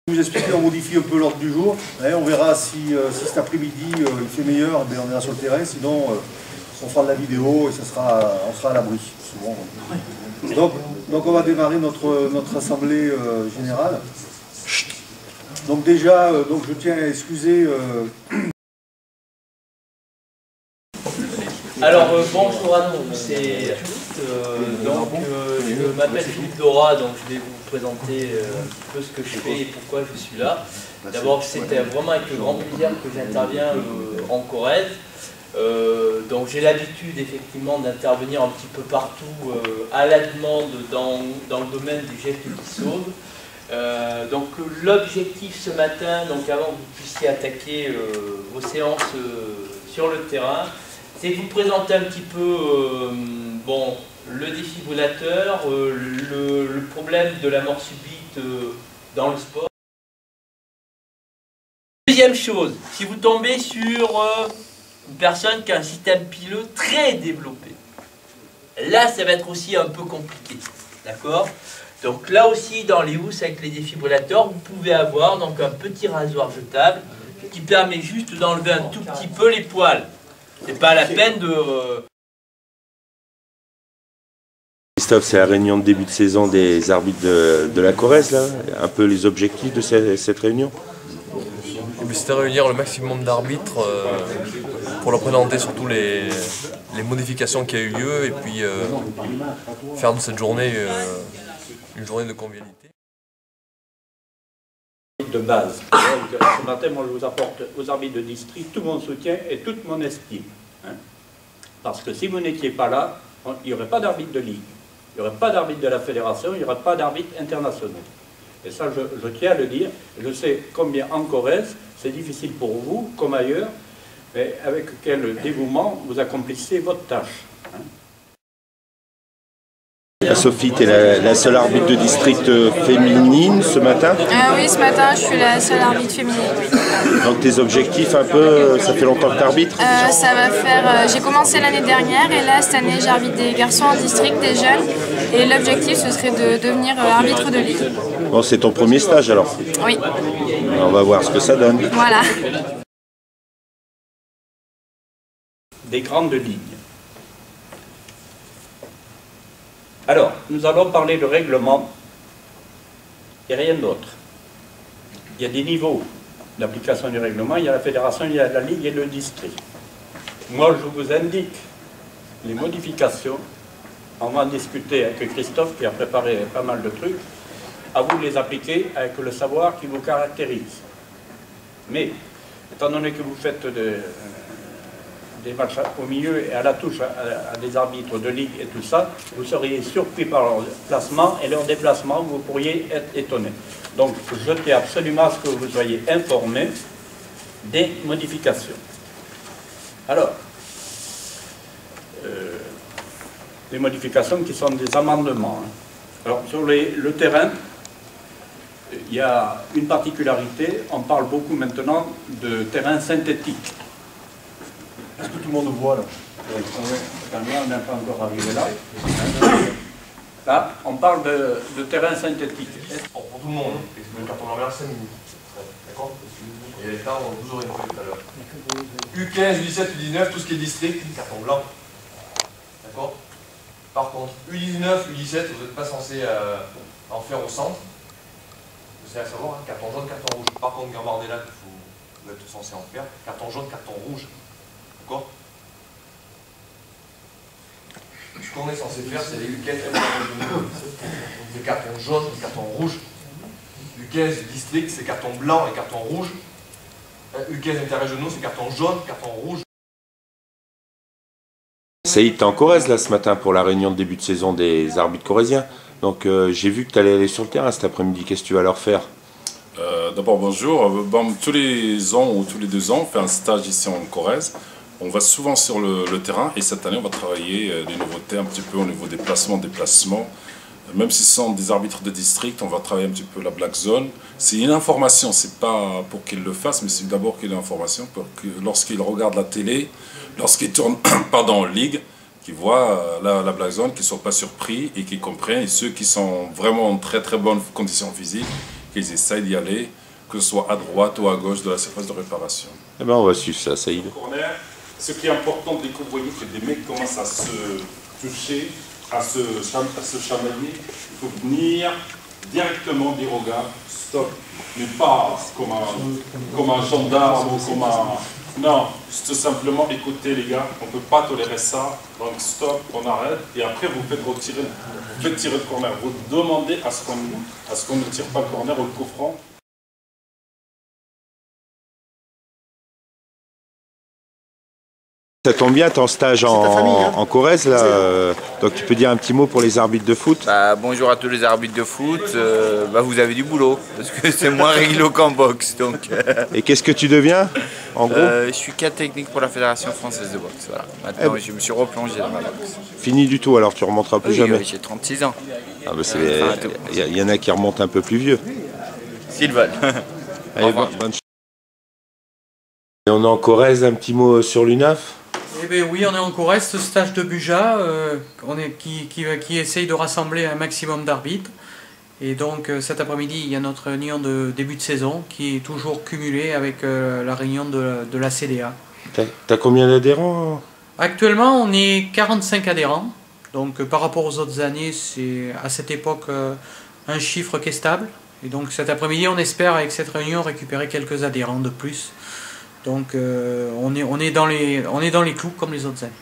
Je vous expliquer, on modifie un peu l'ordre du jour. On verra si cet après-midi il fait meilleur, on ira sur le terrain. Sinon, on fera de la vidéo et on sera à l'abri. Donc on va démarrer notre assemblée générale. Donc déjà, je tiens à excuser... Alors bonjour à tous et je m'appelle Philippe Dora, donc je vais vous présenter un petit peu ce que je fais et pourquoi je suis là. D'abord, c'était vraiment avec le grand plaisir que j'interviens en Corrèze. Donc j'ai l'habitude effectivement d'intervenir un petit peu partout à la demande dans le domaine des gestes qui sauvent. Donc l'objectif ce matin, donc avant que vous puissiez attaquer vos séances sur le terrain, c'est de vous présenter un petit peu le défibrillateur, le problème de la mort subite dans le sport. Deuxième chose, si vous tombez sur une personne qui a un système pileux très développé, là ça va être aussi un peu compliqué, d'accord? Donc là aussi dans les housses avec les défibrillateurs, vous pouvez avoir donc un petit rasoir jetable qui permet juste d'enlever un tout petit peu les poils. C'est pas la peine de... Christophe, c'est la réunion de début de saison des arbitres de la Corrèze, là. Un peu les objectifs de cette réunion. C'était réunir le maximum d'arbitres pour leur présenter surtout les modifications qui ont eu lieu et puis faire de cette journée une journée de convivialité. De base. Donc, ce matin, moi, je vous apporte aux arbitres de district tout mon soutien et toute mon estime. Parce que si vous n'étiez pas là, il n'y aurait pas d'arbitre de ligue, il n'y aurait pas d'arbitre de la fédération, il n'y aurait pas d'arbitre internationaux. Et ça, je tiens à le dire. Je sais combien en Corrèze, c'est difficile pour vous, comme ailleurs, mais avec quel dévouement vous accomplissez votre tâche. Sophie, tu es la seule arbitre de district féminine ce matin? Oui, ce matin, je suis la seule arbitre féminine. Donc tes objectifs un peu, ça fait longtemps que tu arbitres? Ça va faire... j'ai commencé l'année dernière et là, cette année, j'arbitre des garçons en district, des jeunes. Et l'objectif, ce serait de devenir arbitre de ligue. Bon, c'est ton premier stage alors? Oui. On va voir ce que ça donne. Voilà. Des grandes lignes. Alors, nous allons parler de règlement et rien d'autre. Il y a des niveaux d'application du règlement, il y a la fédération, il y a la ligue et le district. Moi, je vous indique les modifications. On va en discuter avec Christophe qui a préparé pas mal de trucs. À vous de les appliquer avec le savoir qui vous caractérise. Mais, étant donné que vous faites des matchs au milieu et à la touche à des arbitres de ligue et tout ça, vous seriez surpris par leur placement et leur déplacement, vous pourriez être étonné. Donc je tiens absolument à ce que vous soyez informés des modifications. Alors, les modifications qui sont des amendements. Alors sur le terrain, il y a une particularité, on parle beaucoup maintenant de terrain synthétique. Est-ce que tout le monde voit là? Oui, on n'est pas encore arrivé là. Là, on parle de terrain synthétique. Pour tout le monde, le carton blanc 5 minutes. D'accord? Et les temps, vous aurez fait tout à l'heure. U15, U17, U19, tout ce qui est district, carton blanc. D'accord? Par contre, U19, U17, vous n'êtes pas censé en faire au centre. C'est à savoir, hein, carton jaune, carton rouge. Par contre, Gambardella, vous êtes censé en faire. Carton jaune, carton rouge. D'accord? Ce qu'on est censé faire, c'est les U15 interrégionaux. Les cartons jaunes et cartons rouges. U15 district, c'est carton blanc et carton rouge. U15 interrégionaux, c'est carton jaune, carton rouge. Saïd, t'es en Corrèze là ce matin pour la réunion de début de saison des arbitres corréziens. Donc j'ai vu que tu allais aller sur le terrain cet après-midi. Qu'est-ce que tu vas leur faire? D'abord bonjour. Tous les ans ou tous les 2 ans, on fait un stage ici en Corrèze. On va souvent sur le terrain et cette année on va travailler des nouveautés un petit peu au niveau des placements. Même si ce sont des arbitres de district, on va travailler un petit peu la black zone. C'est une information, c'est pas pour qu'ils le fassent, mais c'est d'abord qu'il ait l'information pour que lorsqu'ils regardent la télé, lorsqu'ils tournent en ligue, qu'ils voient la black zone, qu'ils ne soient pas surpris et qu'ils comprennent. Et ceux qui sont vraiment en très très bonnes conditions physiques, qu'ils essayent d'y aller, que ce soit à droite ou à gauche de la surface de réparation. Eh ben, on va suivre ça, Saïd. Corner, ce qui est important dès que vous voyez que des mecs commencent à se toucher, à se chamailler, il faut venir directement dire au gars stop, mais pas comme un gendarme ou comme un... Non, tout simplement écoutez les gars, on ne peut pas tolérer ça, donc stop, on arrête, et après vous faites retirer, vous faites tirer le corner, vous demandez à ce qu'on ne tire pas le corner ou le coup franc. Ça tombe bien, t'es en stage en Corrèze, là, donc tu peux dire un petit mot pour les arbitres de foot? Bonjour à tous les arbitres de foot, vous avez du boulot, parce que c'est moins réglo qu'en boxe. Donc, Et qu'est-ce que tu deviens, en gros? je suis cadre technique pour la Fédération Française de Boxe. Voilà. Maintenant, je me suis replongé dans la boxe. Fini du tout, alors tu remonteras plus jamais? Oui, j'ai 36 ans. Ah bah y en a qui remontent un peu plus vieux. S'ils veulent. Allez, bonne chance. Et on est en Corrèze, un petit mot sur l'UNAF? Eh bien oui, on est en Corrèze, ce stage de Buja, qui essaye de rassembler un maximum d'arbitres. Et donc cet après-midi, il y a notre réunion de début de saison qui est toujours cumulée avec la réunion de la CDA. T'as combien d'adhérents? Actuellement, on est 45 adhérents. Donc par rapport aux autres années, c'est à cette époque un chiffre qui est stable. Et donc cet après-midi, on espère avec cette réunion récupérer quelques adhérents de plus. Donc on est dans les clous comme les autres années.